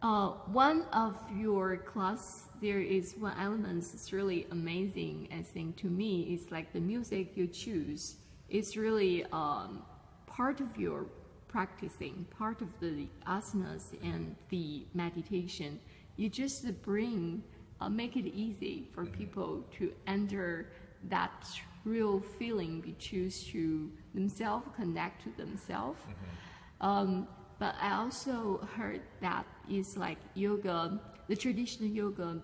One of your class, there is one element that's really amazing, I think, to me, is like the music you choose. It's really part of your practicing, part of the asanas and the meditation. You just make it easy for people to enter that real feeling. You choose to themselves, connect to themselves. But I also heard that is like yoga, the traditional yoga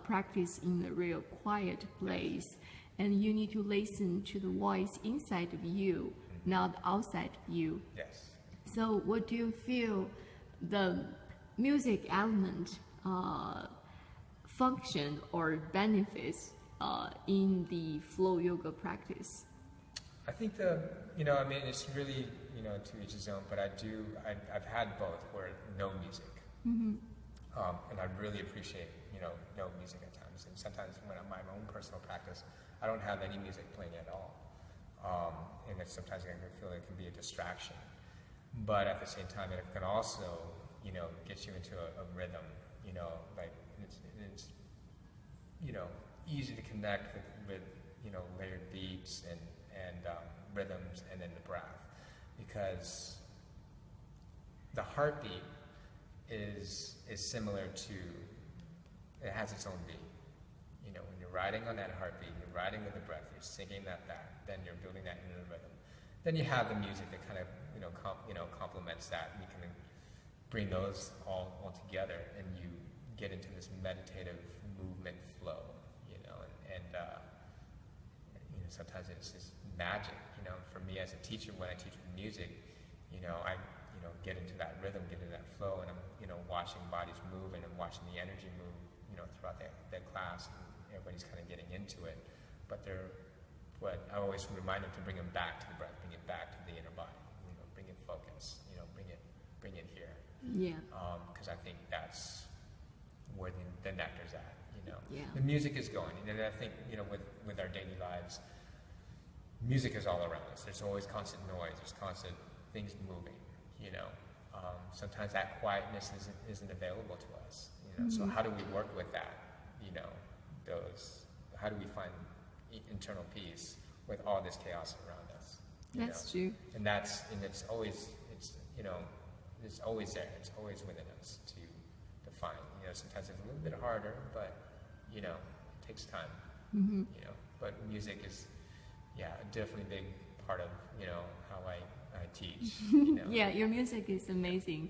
practice in a real quiet place, and you need to listen to the voice inside of you, not outside of you. Yes. So, what do you feel the music element function or benefits in the flow yoga practice? I think I mean, it's really, to each his own, but I've had both where no music. And I really appreciate, no music at times. And sometimes when I'm my own personal practice, I don't have any music playing at all. And sometimes I can feel it can be a distraction. But at the same time, it can also, get you into a rhythm, like it's easy to connect with layered beats and rhythms and then the breath, because the heartbeat is similar to, it has its own beat. When you're riding on that heartbeat, you're riding with the breath, you're singing that back, then you're building that into the rhythm. Then you have the music that kind of complements that, and you can bring those all together, and you get into this meditative movement flow, and sometimes it's just magic. For me as a teacher, when I teach with music, I get into that rhythm, get into that flow, and I'm watching bodies move, and I'm watching the energy move, throughout that class, and everybody's kind of getting into it. But I always remind them to bring them back to the breath, bring it back to the inner body, bring it focus, bring it here. Yeah. Because I think that's where the nectar's at. Yeah. The music is going, and I think with our daily lives, music is all around us. There's always constant noise. There's constant things moving. Sometimes that quietness isn't available to us. So how do we work with that? How do we find internal peace with all this chaos around us? That's true. And it's always there. It's always within us to find. Sometimes it's a little bit harder, but it takes time. But music is, definitely a big part of how I teach. Yeah, your music is amazing.